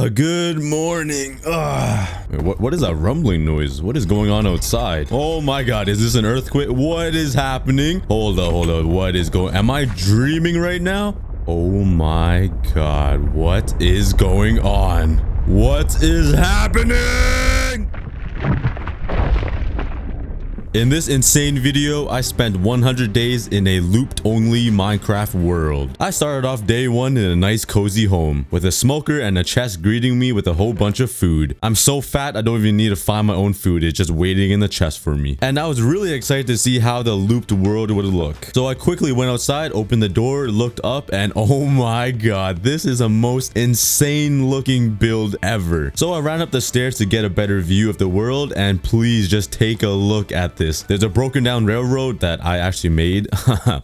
Good morning. What is that rumbling noise? What is going on outside? Oh my god, is this an earthquake? What is happening? Hold up. What is going? Am I dreaming right now? Oh my god, what is going on? What is happening? In this insane video, I spent 100 days in a looped-only Minecraft world. I started off day 1 in a nice cozy home, with a smoker and a chest greeting me with a whole bunch of food. I'm so fat, I don't even need to find my own food, it's just waiting in the chest for me. And I was really excited to see how the looped world would look. So I quickly went outside, opened the door, looked up, and oh my god, this is the most insane looking build ever. So I ran up the stairs to get a better view of the world, and please just take a look at this. There's a broken down railroad that I actually made.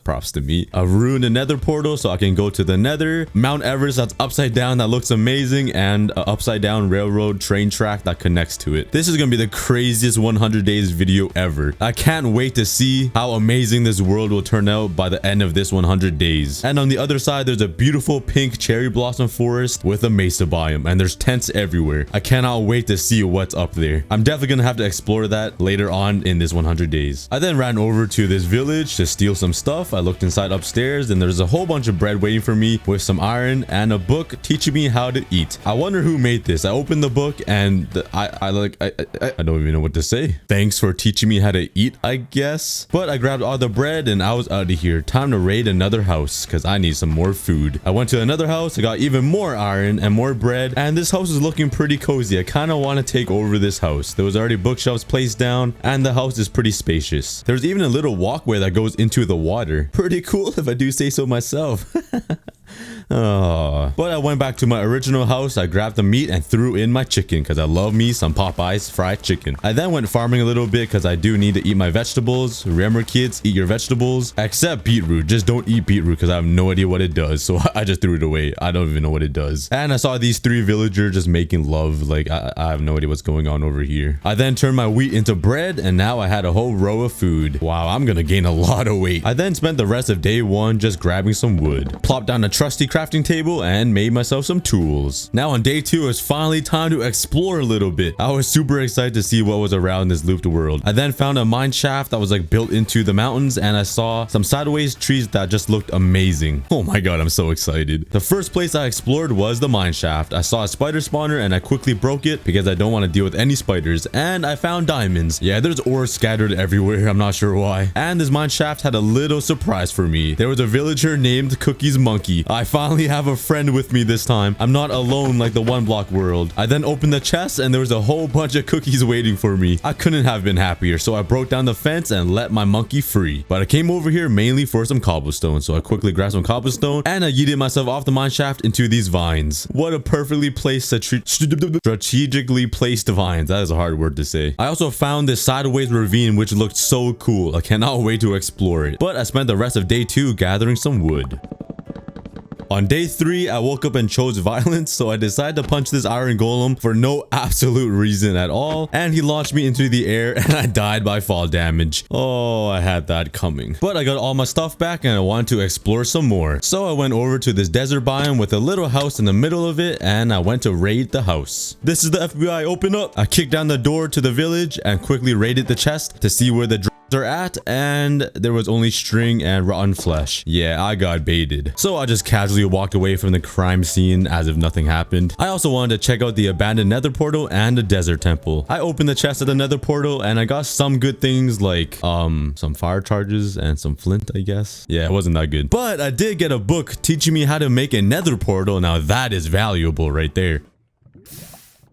Props to me. A ruined nether portal so I can go to the nether. Mount Everest that's upside down that looks amazing, and an upside down railroad train track that connects to it. This is gonna be the craziest 100 days video ever. I can't wait to see how amazing this world will turn out by the end of this 100 days. And on the other side, there's a beautiful pink cherry blossom forest with a mesa biome, and there's tents everywhere. I cannot wait to see what's up there. I'm definitely gonna have to explore that later on in this 100 days. I then ran over to this village to steal some stuff. I looked inside upstairs and there's a whole bunch of bread waiting for me with some iron and a book teaching me how to eat. I wonder who made this. I opened the book and I don't even know what to say. Thanks for teaching me how to eat, I guess. But I grabbed all the bread and I was out of here. Time to raid another house because I need some more food. I went to another house. I got even more iron and more bread, and this house is looking pretty cozy. I kind of want to take over this house. There was already bookshelves placed down and the house is pretty spacious. There's even a little walkway that goes into the water. Pretty cool if I do say so myself. But I went back to my original house. I grabbed the meat and threw in my chicken because I love me some Popeye's fried chicken. I then went farming a little bit because I do need to eat my vegetables. Remember, kids, eat your vegetables except beetroot. Just don't eat beetroot because I have no idea what it does, so I just threw it away. I don't even know what it does. And I saw these 3 villagers just making love. Like, I have no idea what's going on over here. I then turned my wheat into bread, and now I had a whole row of food. Wow, I'm gonna gain a lot of weight. I then spent the rest of day 1 just grabbing some wood, plopped down a trusty crafting table, and made myself some tools. Now on day 2, it's finally time to explore a little bit. I was super excited to see what was around this looped world. I then found a mine shaft that was like built into the mountains, and I saw some sideways trees that just looked amazing. Oh my god, I'm so excited. The first place I explored was the mine shaft. I saw a spider spawner and I quickly broke it because I don't want to deal with any spiders, and I found diamonds. Yeah, there's ore scattered everywhere. I'm not sure why. And this mine shaft had a little surprise for me. There was a villager named Cookie's Monkey. I finally have a friend with me this time. I'm not alone like the 1-block world. I then opened the chest and there was a whole bunch of cookies waiting for me. I couldn't have been happier, so I broke down the fence and let my monkey free. But I came over here mainly for some cobblestone, so I quickly grabbed some cobblestone and I yeeted myself off the mine shaft into these vines. What a perfectly placed strategically placed vines. That is a hard word to say. I also found this sideways ravine which looked so cool. I cannot wait to explore it. But I spent the rest of day 2 gathering some wood. On day 3, I woke up and chose violence, so I decided to punch this iron golem for no absolute reason at all, and he launched me into the air and I died by fall damage. Oh, I had that coming. But I got all my stuff back and I wanted to explore some more. So I went over to this desert biome with a little house in the middle of it, and I went to raid the house. This is the FBI, open up! I kicked down the door to the village and quickly raided the chest to see where the are at, and there was only string and rotten flesh. Yeah, I got baited. So I just casually walked away from the crime scene as if nothing happened. I also wanted to check out the abandoned nether portal and the desert temple. I opened the chest of the nether portal and I got some good things like some fire charges and some flint, I guess. Yeah, it wasn't that good. But I did get a book teaching me how to make a nether portal. Now that is valuable right there.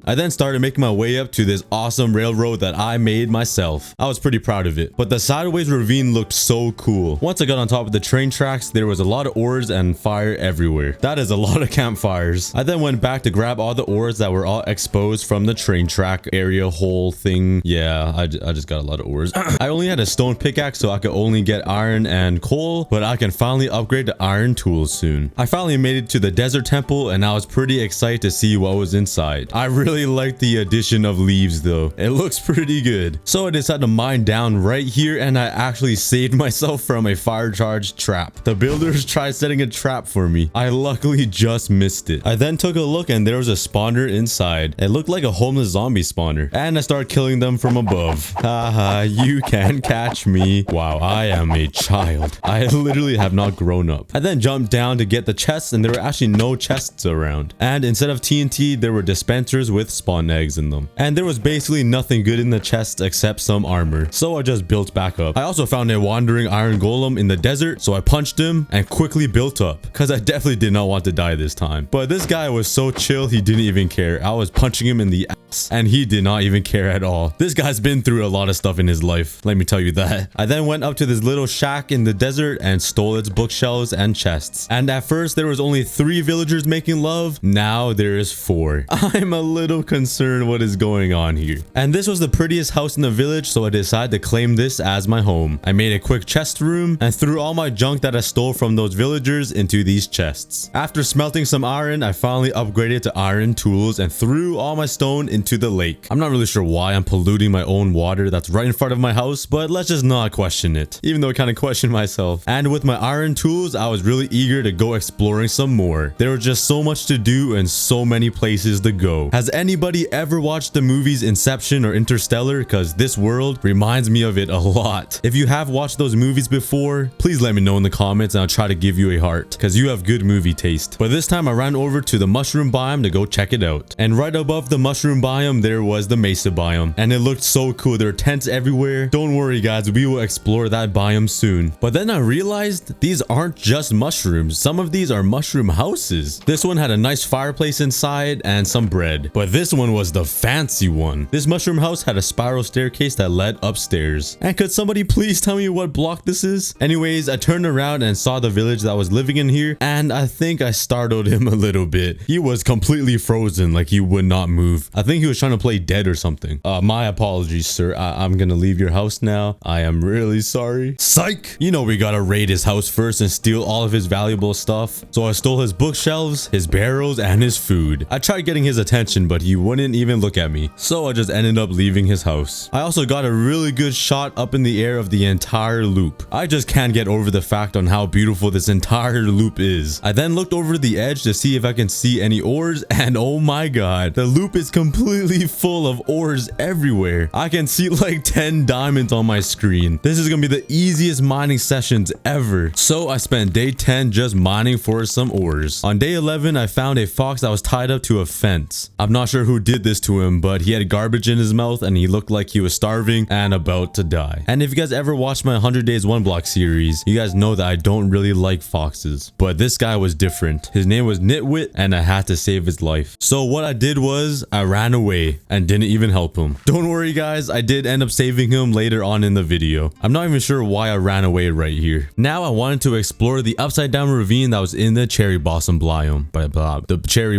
I then started making my way up to this awesome railroad that I made myself. I was pretty proud of it, but the sideways ravine looked so cool. Once I got on top of the train tracks, there was a lot of ores and fire everywhere. That is a lot of campfires. I then went back to grab all the ores that were all exposed from the train track area hole thing. Yeah, I just got a lot of ores. I only had a stone pickaxe, so I could only get iron and coal, but I can finally upgrade to iron tools soon. I finally made it to the desert temple and I was pretty excited to see what was inside. I really really like the addition of leaves though. It looks pretty good. So I decided to mine down right here, and I actually saved myself from a fire charge trap. The builders tried setting a trap for me. I luckily just missed it. I then took a look, and there was a spawner inside. It looked like a homeless zombie spawner, and I started killing them from above. Haha, you can't catch me. Wow, I am a child. I literally have not grown up. I then jumped down to get the chests, and there were actually no chests around. And instead of TNT, there were dispensers with spawn eggs in them. And there was basically nothing good in the chests except some armor. So I just built back up. I also found a wandering iron golem in the desert, so I punched him and quickly built up, because I definitely did not want to die this time. But this guy was so chill, he didn't even care. I was punching him in the ass, and he did not even care at all. This guy's been through a lot of stuff in his life, let me tell you that. I then went up to this little shack in the desert and stole its bookshelves and chests. And at first there was only 3 villagers making love. Now there is 4. I'm a little concerned what is going on here. And this was the prettiest house in the village, so I decided to claim this as my home. I made a quick chest room and threw all my junk that I stole from those villagers into these chests. After smelting some iron, I finally upgraded to iron tools and threw all my stone into the lake. I'm not really sure why I'm polluting my own water that's right in front of my house, but let's just not question it, even though I kind of question myself. And with my iron tools, I was really eager to go exploring some more. There was just so much to do and so many places to go. Has anybody ever watched the movies Inception or Interstellar? Because this world reminds me of it a lot. If you have watched those movies before, please let me know in the comments and I'll try to give you a heart, because you have good movie taste. But this time I ran over to the mushroom biome to go check it out. And right above the mushroom biome, there was the mesa biome. And it looked so cool. There are tents everywhere. Don't worry guys, we will explore that biome soon. But then I realized these aren't just mushrooms. Some of these are mushroom houses. This one had a nice fireplace inside and some bread. But this one was the fancy one. This mushroom house had a spiral staircase that led upstairs. And could somebody please tell me what block this is? Anyways, I turned around and saw the village that was living in here, and I think I startled him a little bit. He was completely frozen, like he would not move. I think he was trying to play dead or something. My apologies, sir. I'm gonna leave your house now. I am really sorry. Psych! You know we gotta raid his house first and steal all of his valuable stuff. So I stole his bookshelves, his barrels, and his food. I tried getting his attention, but he wouldn't even look at me. So I just ended up leaving his house. I also got a really good shot up in the air of the entire loop. I just can't get over the fact on how beautiful this entire loop is. I then looked over the edge to see if I can see any ores, and oh my god, the loop is completely full of ores everywhere. I can see like 10 diamonds on my screen. This is gonna be the easiest mining sessions ever. So I spent day 10 just mining for some ores. On day 11, I found a fox that was tied up to a fence. I'm not sure who did this to him, but he had garbage in his mouth and he looked like he was starving and about to die. And if you guys ever watched my 100 days 1 block series, you guys know that I don't really like foxes. But this guy was different. His name was Nitwit and I had to save his life. So what I did was I ran away and didn't even help him. Don't worry guys, I did end up saving him later on in the video. I'm not even sure why I ran away right here. Now I wanted to explore the upside down ravine that was in the cherry blossom biome. The cherry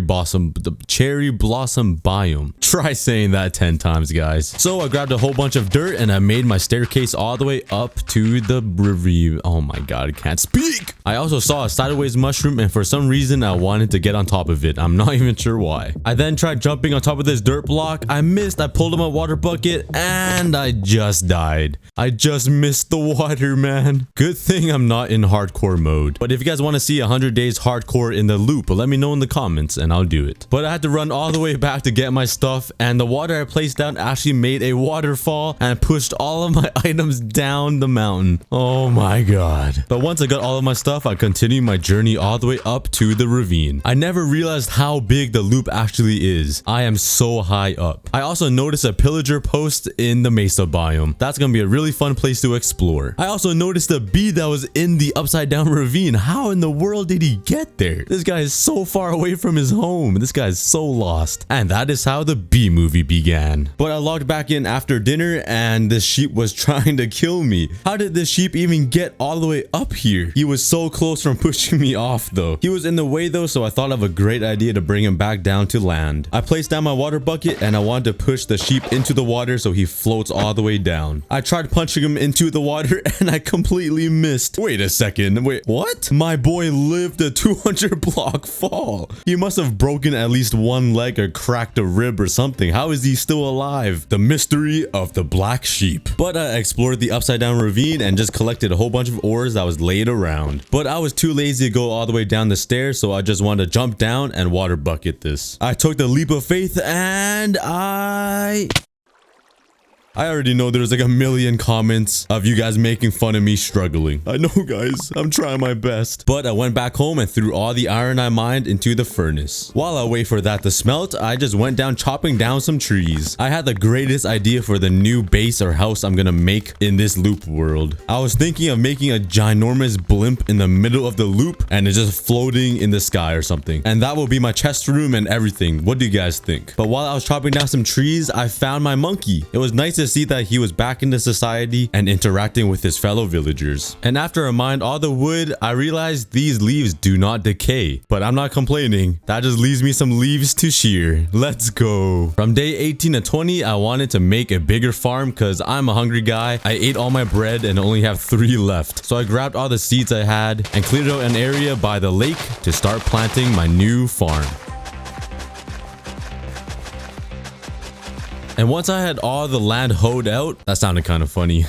blossom biome. Try saying that 10 times guys. So I grabbed a whole bunch of dirt and I made my staircase all the way up to the ravine. Oh my god, I can't speak. I also saw a sideways mushroom and for some reason I wanted to get on top of it. I'm not even sure why. I then tried jumping on top of this dirt block. I missed. I pulled on my water bucket and I just died. I just missed the water, man. Good thing I'm not in hardcore mode. But if you guys want to see 100 days hardcore in the loop, let me know in the comments and I'll do it. But I had to run all the way back to get my stuff, and the water I placed down actually made a waterfall and pushed all of my items down the mountain. Oh my god. But once I got all of my stuff, I continued my journey all the way up to the ravine. I never realized how big the loop actually is. I am so high up. I also noticed a pillager post in the mesa biome. That's gonna be a really fun place to explore. I also noticed a bee that was in the upside down ravine. How in the world did he get there? This guy is so far away from his home. This guy is so lost. And that is how the bee movie began. But I logged back in after dinner and this sheep was trying to kill me. How did this sheep even get all the way up here? He was so close from pushing me off though. He was in the way though, so I thought of a great idea to bring him back down to land. I placed down my water bucket and I wanted to push the sheep into the water so he floats all the way down. I tried punching him into the water and I completely missed. Wait a second. Wait, what? My boy lived a 200 block fall. He must have broken at least one leg or cracked a rib or something. How is he still alive? The mystery of the black sheep. But I explored the upside down ravine and just collected a whole bunch of ores that was laid around. But I was too lazy to go all the way down the stairs, so I just wanted to jump down and water bucket this. I took the leap of faith and I already know there's like a million comments of you guys making fun of me struggling. I know, guys. I'm trying my best. But I went back home and threw all the iron I mined into the furnace. While I wait for that to smelt, I just went down chopping down some trees. I had the greatest idea for the new base or house I'm gonna make in this loop world. I was thinking of making a ginormous blimp in the middle of the loop and it's just floating in the sky or something. And that will be my chest room and everything. What do you guys think? But while I was chopping down some trees, I found my monkey. It was nice to see that he was back into society and interacting with his fellow villagers. And after I mined all the wood, I realized these leaves do not decay. But I'm not complaining. That just leaves me some leaves to shear. Let's go. From day 18 to 20, I wanted to make a bigger farm because I'm a hungry guy. I ate all my bread and only have 3 left. So I grabbed all the seeds I had and cleared out an area by the lake to start planting my new farm. And once I had all the land hoed out, that sounded kind of funny.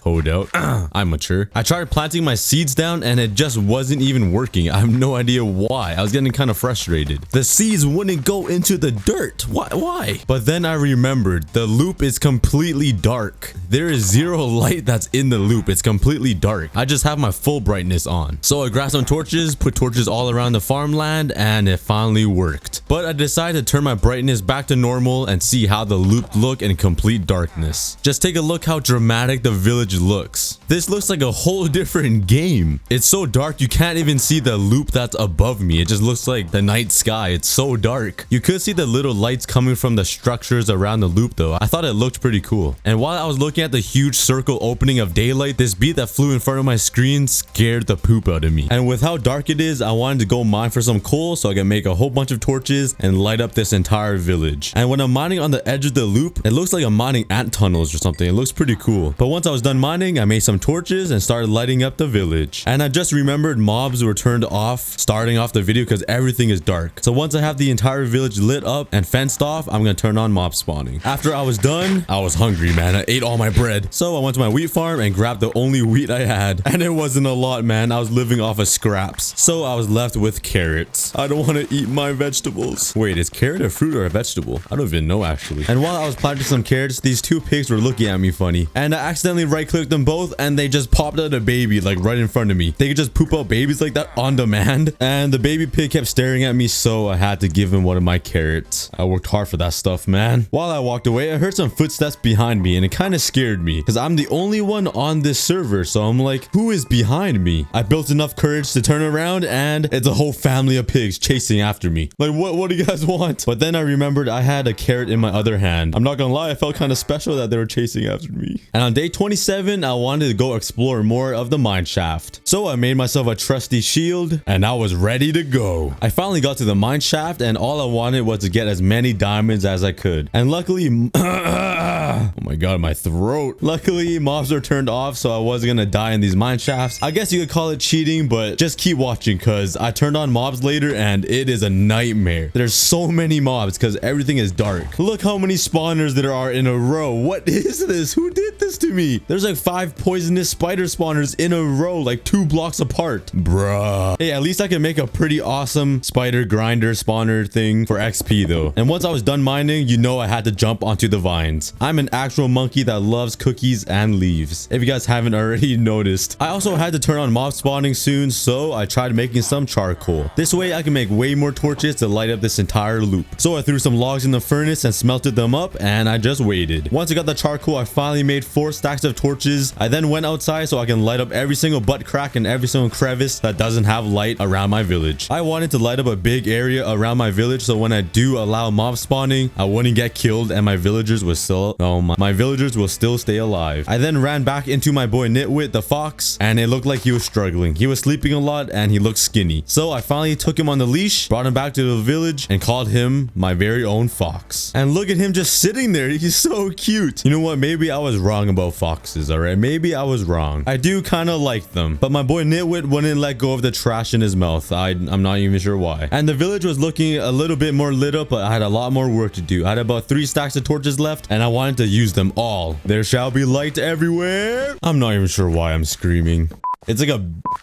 Hoed out. I'm mature. I tried planting my seeds down and it just wasn't even working. I have no idea why. I was getting kind of frustrated. The seeds wouldn't go into the dirt. Why? But then I remembered the loop is completely dark. There is 0 light that's in the loop. It's completely dark. I just have my full brightness on. So I grabbed some torches, put torches all around the farmland, and it finally worked. But I decided to turn my brightness back to normal and see how the loop look in complete darkness. Just take a look how dramatic the village looks. This looks like a whole different game. It's so dark you can't even see the loop that's above me. It just looks like the night sky. It's so dark. You could see the little lights coming from the structures around the loop though. I thought it looked pretty cool. And while I was looking at the huge circle opening of daylight, this bee that flew in front of my screen scared the poop out of me. And with how dark it is, I wanted to go mine for some coal so I can make a whole bunch of torches and light up this entire village. And when I'm mining on the edge of the loop, it looks like I'm mining ant tunnels or something. It looks pretty cool. But once I was done mining, I made some torches and started lighting up the village. And I just remembered mobs were turned off starting off the video because everything is dark. So once I have the entire village lit up and fenced off, I'm gonna turn on mob spawning. After I was done, I was hungry, man. I ate all my bread. So I went to my wheat farm and grabbed the only wheat I had. And it wasn't a lot, man. I was living off of scraps. So I was left with carrots. I don't want to eat my vegetables. Wait, is carrot a fruit or a vegetable? I don't even know actually. And while I was planting some carrots, these 2 pigs were looking at me funny. And I accidentally right-clicked them both and they just popped out a baby like right in front of me. They could just poop out babies like that on demand. And the baby pig kept staring at me, so I had to give him one of my carrots. I worked hard for that stuff, man. While I walked away, I heard some footsteps behind me and it kind of scared me because I'm the only one on this server. So I'm like, who is behind me? I built enough courage to turn around and it's a whole family of pigs chasing after me. Like, what do you guys want? But then I remembered I had a carrot in my other hand. I'm not gonna lie, I felt kind of special that they were chasing after me. And on day 27, I wanted to go explore more of the mine shaft. So I made myself a trusty shield and I was ready to go. I finally got to the mine shaft and all I wanted was to get as many diamonds as I could. And luckily, oh my god, my throat. Luckily, mobs are turned off, so I wasn't gonna die in these mine shafts. I guess you could call it cheating, but just keep watching because I turned on mobs later and it is a nightmare. There's so many mobs because everything is dark. Look how many spawners there are in a row. What is this? Who did this to me? There's like 5 poisonous spider spawners in a row, like 2 blocks apart. Bruh. Hey, at least I can make a pretty awesome spider grinder spawner thing for XP though. And once I was done mining, you know I had to jump onto the vines. I'm an actual monkey that loves cookies and leaves, if you guys haven't already noticed. I also had to turn on mob spawning soon, so I tried making some charcoal. This way I can make way more torches to light up this entire loop. So I threw some logs in the furnace and smelted them up and I just waited. Once I got the charcoal, I finally made 4 stacks of torches. I then went outside so I can light up every single butt crack and every single crevice that doesn't have light around my village. I wanted to light up a big area around my village so when I do allow mob spawning, I wouldn't get killed and my villagers will still my villagers will still stay alive. I then ran back into my boy Nitwit the fox, and it looked like he was struggling. He was sleeping a lot and he looked skinny. So I finally took him on the leash, brought him back to the village, and called him my very own fox. And look at him just sitting there. He's so cute. You know what? Maybe I was wrong about foxes, all right? Maybe I was wrong. I do kind of like them, but my boy Nitwit wouldn't let go of the trash in his mouth. I'm not even sure why. And the village was looking a little bit more lit up, but I had a lot more work to do. I had about 3 stacks of torches left, and I wanted to use them all. There shall be light everywhere. I'm not even sure why I'm screaming. It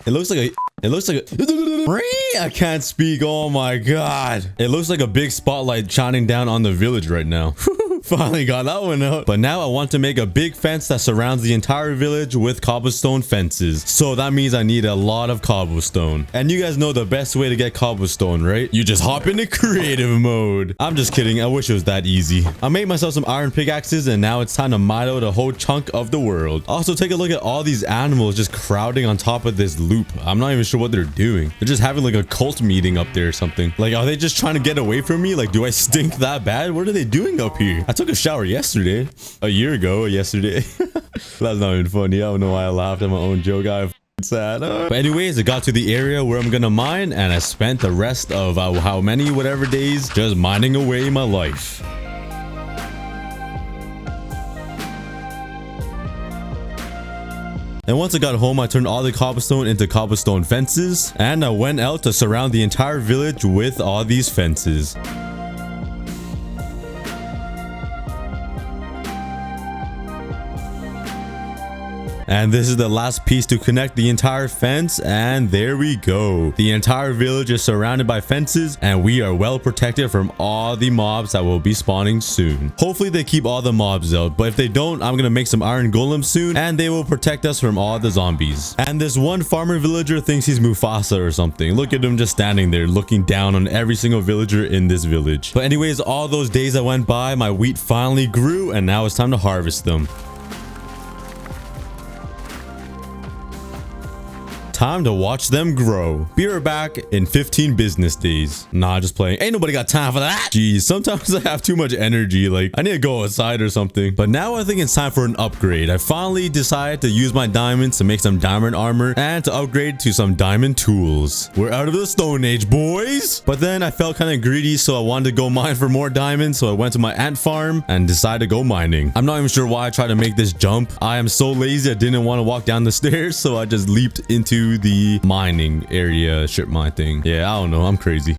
looks like I can't speak. Oh my god. It looks like a big spotlight shining down on the village right now. Finally got that one out. But now I want to make a big fence that surrounds the entire village with cobblestone fences. So that means I need a lot of cobblestone. And you guys know the best way to get cobblestone, right? You just hop into creative mode. I'm just kidding. I wish it was that easy. I made myself some iron pickaxes and now it's time to mine out a whole chunk of the world. Also, take a look at all these animals just crowding on top of this loop. I'm not even sure what they're doing. They're just having like a cult meeting up there or something. Like, are they just trying to get away from me? Like, do I stink that bad? What are they doing up here? I took a shower yesterday. A year ago yesterday. That's not even funny. I don't know why I laughed at my own joke. I'm sad. But anyways, I got to the area where I'm gonna mine and I spent the rest of how many whatever days just mining away my life. And once I got home, I turned all the cobblestone into cobblestone fences, and I went out to surround the entire village with all these fences. And this is the last piece to connect the entire fence, and there we go. The entire village is surrounded by fences, and we are well protected from all the mobs that will be spawning soon. Hopefully they keep all the mobs out, but if they don't, I'm gonna make some iron golems soon, and they will protect us from all the zombies. And this one farmer villager thinks he's Mufasa or something. Look at him just standing there looking down on every single villager in this village. But anyways, all those days that went by, my wheat finally grew, and now it's time to harvest them. Time to watch them grow. Be right back in 15 business days. Nah, just playing. Ain't nobody got time for that. Jeez, sometimes I have too much energy. Like, I need to go outside or something. But now I think it's time for an upgrade. I finally decided to use my diamonds to make some diamond armor and to upgrade to some diamond tools. We're out of the Stone Age, boys. But then I felt kind of greedy, so I wanted to go mine for more diamonds. So I went to my ant farm and decided to go mining. I'm not even sure why I tried to make this jump. I am so lazy. I didn't want to walk down the stairs, so I just leaped into the mining area, ship mine thing. Yeah, I don't know. I'm crazy.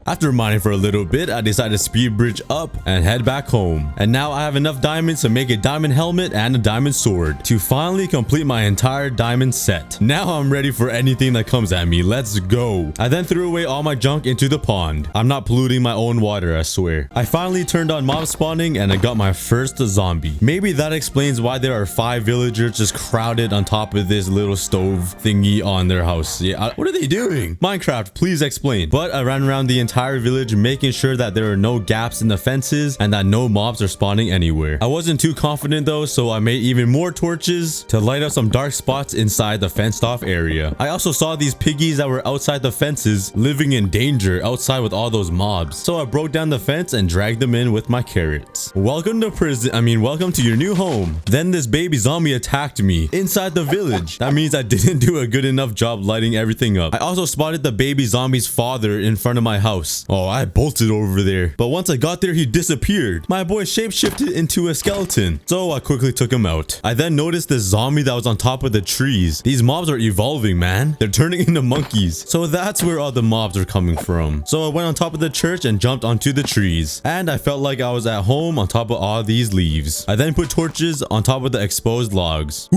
After mining for a little bit, I decided to speed bridge up and head back home. And now I have enough diamonds to make a diamond helmet and a diamond sword to finally complete my entire diamond set. Now I'm ready for anything that comes at me. Let's go. I then threw away all my junk into the pond. I'm not polluting my own water, I swear. I finally turned on mob spawning and I got my first zombie. Maybe that explains why there are 5 villagers just crowded on top of this little stove thingy on their house. Yeah, what are they doing? Minecraft, please explain. But I ran around the entire village making sure that there are no gaps in the fences and that no mobs are spawning anywhere. I wasn't too confident though, so I made even more torches to light up some dark spots inside the fenced off area. I also saw these piggies that were outside the fences living in danger outside with all those mobs, so I broke down the fence and dragged them in with my carrots. Welcome to prison. Welcome to your new home. Then this baby zombie attacked me inside the village. That means I didn't do a good enough job lighting everything up. I also spotted the baby zombie's father in front of my house. Oh, I bolted over there. But once I got there, he disappeared. My boy shapeshifted into a skeleton, so I quickly took him out. I then noticed this zombie that was on top of the trees. These mobs are evolving, man. They're turning into monkeys. So that's where all the mobs are coming from. So I went on top of the church and jumped onto the trees. And I felt like I was at home on top of all these leaves. I then put torches on top of the exposed logs.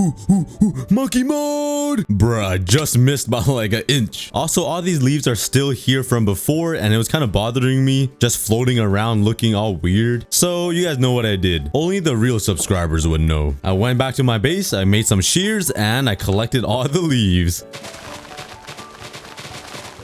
Monkey mode! Bruh, I just missed by like an inch. Also, all these leaves are still here from before, and it was kind of bothering me, just floating around looking all weird. So you guys know what I did. Only the real subscribers would know. I went back to my base, I made some shears, and I collected all the leaves.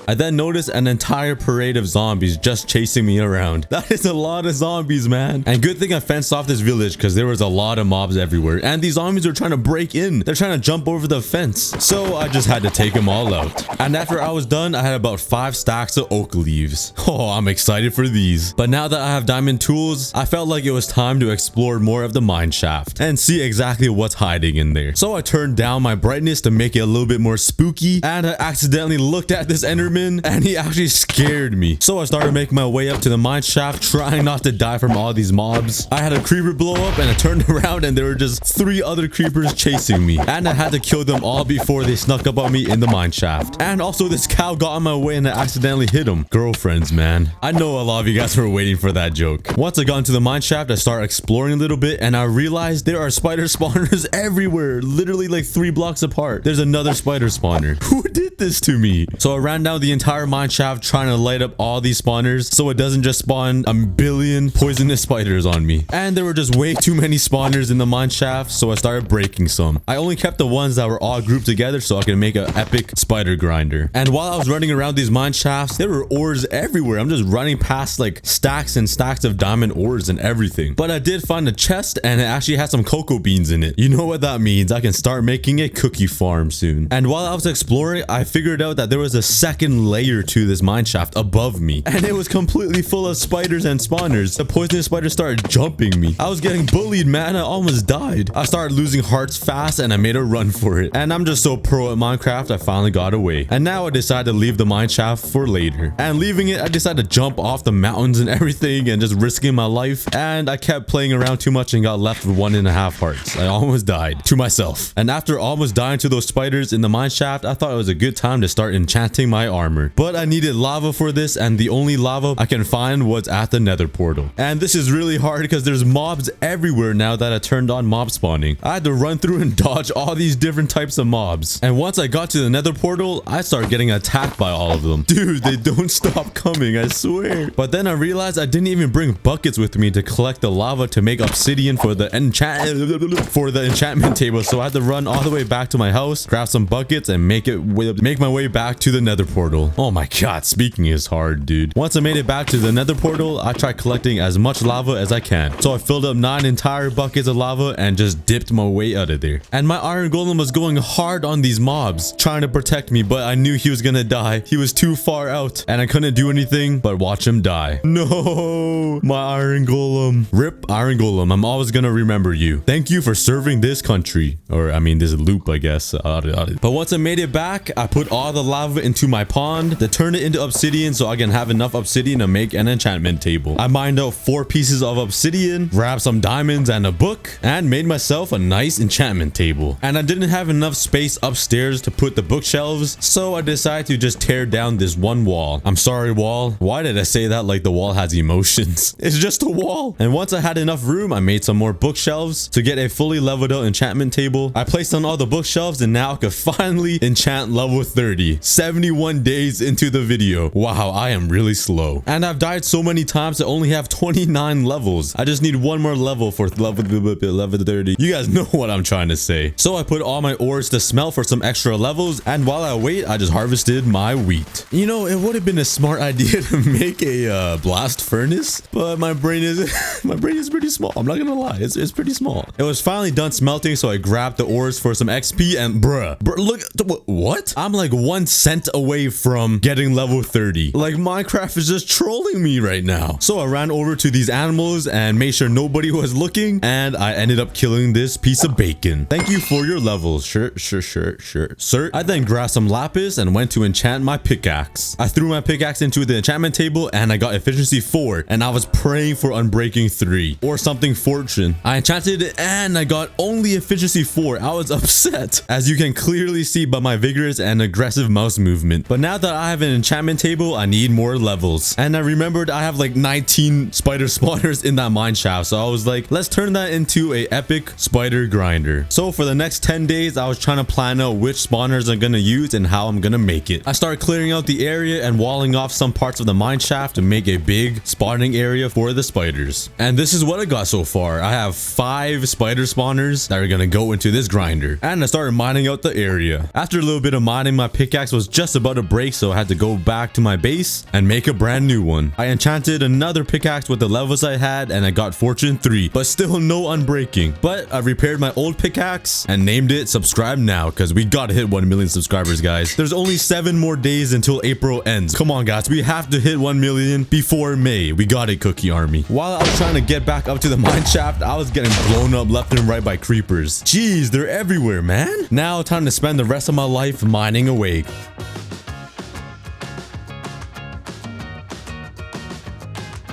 I then noticed an entire parade of zombies just chasing me around. That is a lot of zombies, man. And good thing I fenced off this village because there was a lot of mobs everywhere. And these zombies were trying to break in. They're trying to jump over the fence. So I just had to take them all out. And after I was done, I had about 5 stacks of oak leaves. Oh, I'm excited for these. But now that I have diamond tools, I felt like it was time to explore more of the mine shaft and see exactly what's hiding in there. So I turned down my brightness to make it a little bit more spooky, and I accidentally looked at this enderman and he actually scared me. So I started making my way up to the mine shaft, trying not to die from all these mobs. I had a creeper blow up and I turned around and there were just 3 other creepers chasing me, and I had to kill them all before they snuck up on me in the mine shaft. And also this cow got in my way and I accidentally hit him. Girlfriends, man. I know a lot of you guys were waiting for that joke. Once I got into the mine shaft, I started exploring a little bit and I realized there are spider spawners everywhere, literally like 3 blocks apart. There's another spider spawner. Who did this to me? So I ran down the entire mine shaft trying to light up all these spawners so it doesn't just spawn a billion poisonous spiders on me. And there were just way too many spawners in the mine shaft, so I started breaking some. I only kept the ones that were all grouped together so I could make an epic spider grinder. And while I was running around these mine shafts, there were ores everywhere. I'm just running past like stacks and stacks of diamond ores and everything. But I did find a chest and it actually had some cocoa beans in it. You know what that means? I can start making a cookie farm soon. And while I was exploring, I figured out that there was a second layer to this mine shaft above me, and it was completely full of spiders and spawners. The poisonous spiders started jumping me. I was getting bullied, man. I almost died. I started losing hearts fast and I made a run for it. And I'm just so pro at Minecraft, I finally got away. And now I decided to leave the mine shaft for later. And leaving it, I decided to jump off the mountains and everything and just risking my life. And I kept playing around too much and got left with 1.5 hearts. I almost died to myself. And after almost dying to those spiders in the mine shaft, I thought it was a good time to start enchanting my armor. But I needed lava for this, and the only lava I can find was at the nether portal. And this is really hard because there's mobs everywhere now that I turned on mob spawning. I had to run through and dodge all these different types of mobs. And once I got to the nether portal, I started getting attacked by all of them. Dude, they don't stop coming, I swear. But then I realized I didn't even bring buckets with me to collect the lava to make obsidian for the enchantment table. So I had to run all the way back to my house, grab some buckets, and make my way back to the nether portal. Oh my god, speaking is hard, dude. Once I made it back to the nether portal, I tried collecting as much lava as I can. So I filled up 9 entire buckets of lava and just dipped my way out of there. And my iron golem was going hard on these mobs, trying to protect me, but I knew he was gonna die. He was too far out and I couldn't do anything but watch him die. No, my iron golem. Rip iron golem, I'm always gonna remember you. Thank you for serving this country. Or I mean this loop, I guess. But once I made it back, I put all the lava into my pond to turn it into obsidian so I can have enough obsidian to make an enchantment table. I mined out 4 pieces of obsidian, grabbed some diamonds and a book, and made myself a nice enchantment table. And I didn't have enough space upstairs to put the bookshelves, so I decided to just tear down this one wall. I'm sorry, wall. Why did I say that like the wall has emotions? It's just a wall. And once I had enough room, I made some more bookshelves to get a fully leveled out enchantment table. I placed on all the bookshelves and now I could finally enchant level 30. 71 days into the video. Wow, I am really slow. And I've died so many times I only have 29 levels. I just need one more level for level 30. You guys know what I'm trying to say. So I put all my ores to smelt for some extra levels, and while I wait, I just harvested my wheat. You know, it would have been a smart idea to make a blast furnace, but my brain is pretty small. I'm not gonna lie, it's pretty small. It was finally done smelting, so I grabbed the ores for some XP, and bruh, look, what? I'm like 1 cent away from getting level 30. Like Minecraft is just trolling me right now. So I ran over to these animals and made sure nobody was looking, and I ended up killing this piece of bacon. Thank you for your levels. Sure, sir. I then grabbed some lapis and went to enchant my pickaxe. I threw my pickaxe into the enchantment table and I got efficiency 4, and I was praying for unbreaking 3 or something fortune. I enchanted it and I got only efficiency 4. I was upset, as you can clearly see by my vigorous and aggressive mouse movement. But now that I have an enchantment table, I need more levels. And I remembered I have like 19 spider spawners in that mine shaft, so I was like, let's turn that into a epic spider grinder. So for the next 10 days, I was trying to plan out which spawners I'm gonna use and how I'm gonna make it. I started clearing out the area and walling off some parts of the mine shaft to make a big spawning area for the spiders. And this is what I got so far. I have 5 spider spawners that are gonna go into this grinder. And I started mining out the area. After a little bit of mining, my pickaxe was just about to break, so I had to go back to my base and make a brand new one. I enchanted another pickaxe with the levels I had, and I got fortune 3, but still no unbreaking. But I repaired my old pickaxe and named it subscribe now, because we gotta hit 1 million subscribers, guys. There's only 7 more days until April ends. Come on, guys, we have to hit 1 million before May. We got it, Cookie Army. While I was trying to get back up to the mine shaft, I was getting blown up left and right by creepers. Jeez, they're everywhere, man. Now time to spend the rest of my life mining away.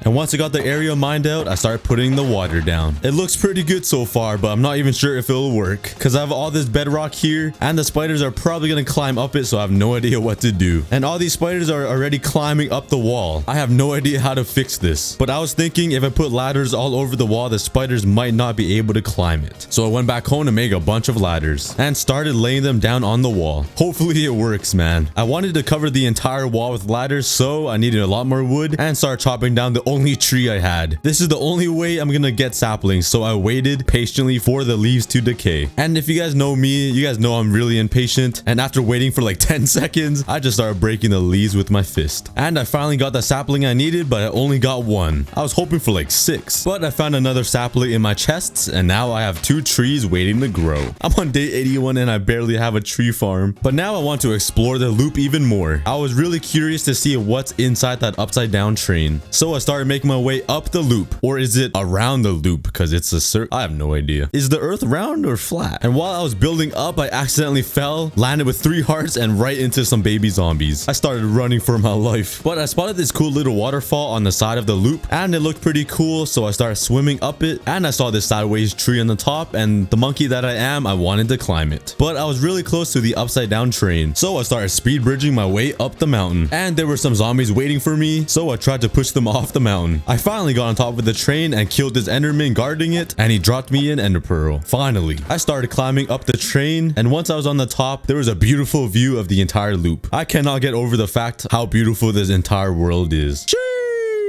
And once I got the area mined out, I started putting the water down. It looks pretty good so far, but I'm not even sure if it'll work, because I have all this bedrock here, and the spiders are probably going to climb up it, so I have no idea what to do. And all these spiders are already climbing up the wall. I have no idea how to fix this, but I was thinking if I put ladders all over the wall, the spiders might not be able to climb it. So I went back home to make a bunch of ladders and started laying them down on the wall. Hopefully it works, man. I wanted to cover the entire wall with ladders, so I needed a lot more wood and started chopping down the only tree I had. This is the only way I'm gonna get saplings, so I waited patiently for the leaves to decay. And if you guys know me, you guys know I'm really impatient, and after waiting for like 10 seconds, I just started breaking the leaves with my fist. And I finally got the sapling I needed, but I only got 1. I was hoping for like 6, but I found another sapling in my chests, and now I have 2 trees waiting to grow. I'm on day 81 and I barely have a tree farm, but now I want to explore the loop even more. I was really curious to see what's inside that upside down train, so I started making my way up the loop. Or is it around the loop, because it's a circle? I have no idea. Is the earth round or flat? And while I was building up, I accidentally fell, landed with 3 hearts, and right into some baby zombies. I started running for my life, but I spotted this cool little waterfall on the side of the loop, and it looked pretty cool, so I started swimming up it, and I saw this sideways tree on the top, and the monkey that I am, I wanted to climb it. But I was really close to the upside down train, so I started speed bridging my way up the mountain, and there were some zombies waiting for me, so I tried to push them off the mountain. I finally got on top of the train and killed this enderman guarding it, and he dropped me an ender pearl. Finally, I started climbing up the train, and once I was on the top, there was a beautiful view of the entire loop. I cannot get over the fact how beautiful this entire world is.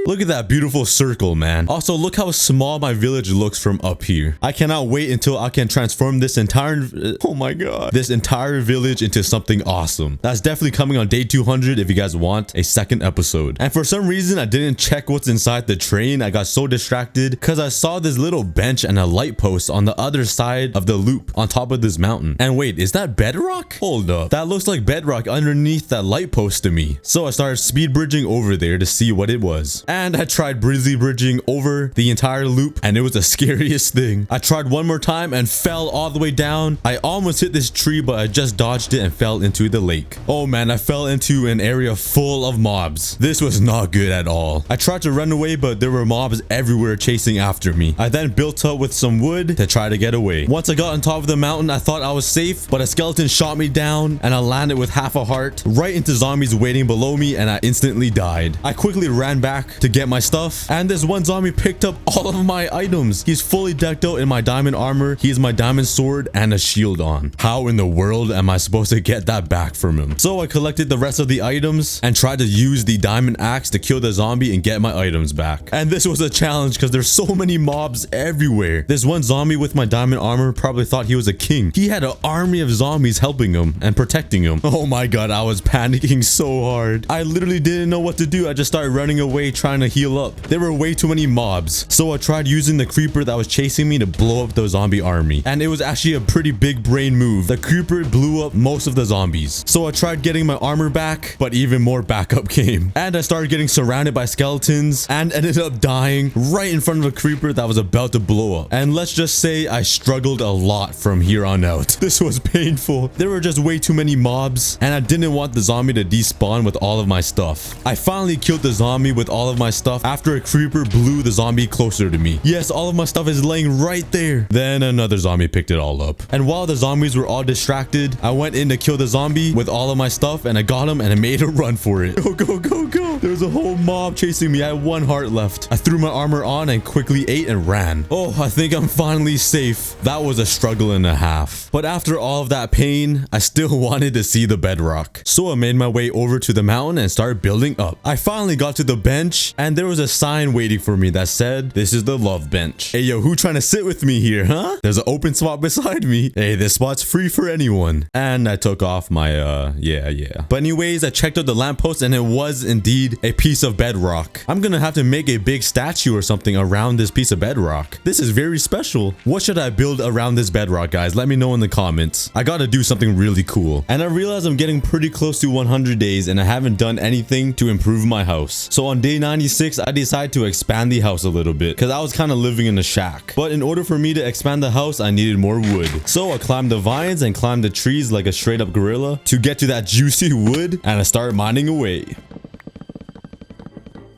Look at that beautiful circle, man. Also, look how small my village looks from up here. I cannot wait until I can transform this entire, oh my god, this entire village into something awesome. That's definitely coming on day 200 if you guys want a second episode. And for some reason, I didn't check what's inside the train. I got so distracted because I saw this little bench and a light post on the other side of the loop on top of this mountain. And wait, is that bedrock? Hold up. That looks like bedrock underneath that light post to me. So I started speed bridging over there to see what it was. And I tried briefly bridging over the entire loop, and it was the scariest thing. I tried one more time and fell all the way down. I almost hit this tree, but I just dodged it and fell into the lake. Oh man, I fell into an area full of mobs. This was not good at all. I tried to run away, but there were mobs everywhere chasing after me. I then built up with some wood to try to get away. Once I got on top of the mountain, I thought I was safe, but a skeleton shot me down, and I landed with half a heart right into zombies waiting below me, and I instantly died. I quickly ran back to get my stuff, and this one zombie picked up all of my items. He's fully decked out in my diamond armor. He has my diamond sword and a shield on. How in the world am I supposed to get that back from him? So I collected the rest of the items and tried to use the diamond axe to kill the zombie and get my items back. And this was a challenge because there's so many mobs everywhere. This one zombie with my diamond armor probably thought he was a king. He had an army of zombies helping him and protecting him. Oh my god, I was panicking so hard. I literally didn't know what to do. I just started running away trying to heal up. There were way too many mobs, so I tried using the creeper that was chasing me to blow up the zombie army, and it was actually a pretty big brain move. The creeper blew up most of the zombies, so I tried getting my armor back, but even more backup came, and I started getting surrounded by skeletons and ended up dying right in front of a creeper that was about to blow up. And let's just say I struggled a lot from here on out. This was painful. There were just way too many mobs, and I didn't want the zombie to despawn with all of my stuff. I finally killed the zombie with all of my stuff after a creeper blew the zombie closer to me. Yes, all of my stuff is laying right there. Then another zombie picked it all up. And while the zombies were all distracted, I went in to kill the zombie with all of my stuff, and I got him and I made a run for it. Go, go, go, go. There was a whole mob chasing me. I had 1 heart left. I threw my armor on and quickly ate and ran. Oh, I think I'm finally safe. That was a struggle and a half. But after all of that pain, I still wanted to see the bedrock. So I made my way over to the mountain and started building up. I finally got to the bench, bench. And there was a sign waiting for me that said, this is the love bench. Hey, yo, who trying to sit with me here, huh? There's an open spot beside me. Hey, this spot's free for anyone. And I took off my, yeah. But anyways, I checked out the lamppost and it was indeed a piece of bedrock. I'm gonna have to make a big statue or something around this piece of bedrock. This is very special. What should I build around this bedrock, guys? Let me know in the comments. I gotta do something really cool. And I realize I'm getting pretty close to 100 days and I haven't done anything to improve my house. So on day 96, I decided to expand the house a little bit because I was kind of living in a shack. But in order for me to expand the house, I needed more wood. So I climbed the vines and climbed the trees like a straight up gorilla to get to that juicy wood, and I started mining away.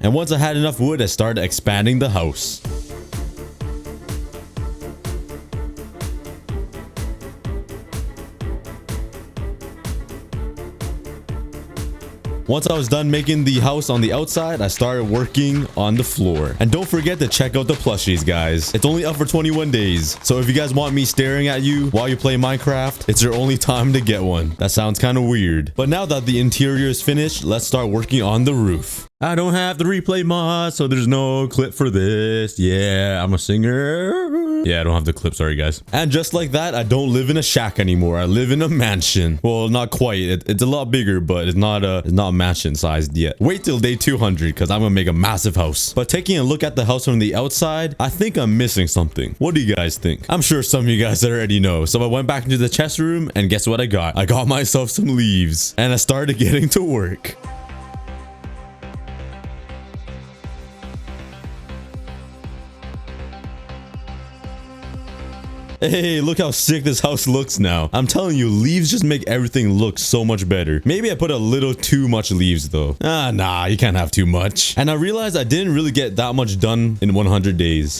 And once I had enough wood, I started expanding the house. Once I was done making the house on the outside, I started working on the floor. And don't forget to check out the plushies, guys. It's only up for 21 days. So if you guys want me staring at you while you play Minecraft, it's your only time to get one. That sounds kind of weird. But now that the interior is finished, let's start working on the roof. I don't have the replay mod, so there's no clip for this. Yeah, I'm a singer. Yeah, I don't have the clip. Sorry, guys. And just like that, I don't live in a shack anymore. I live in a mansion. Well, not quite. It's a lot bigger, but it's not mansion sized yet. Wait till day 200 because I'm gonna make a massive house. But taking a look at the house from the outside, I think I'm missing something. What do you guys think? I'm sure some of you guys already know. So I went back into the chest room and guess what I got? I got myself some leaves and I started getting to work. Hey, look how sick this house looks now. I'm telling you, leaves just make everything look so much better. Maybe I put a little too much leaves though. Nah, you can't have too much. And I realized I didn't really get that much done in 100 days.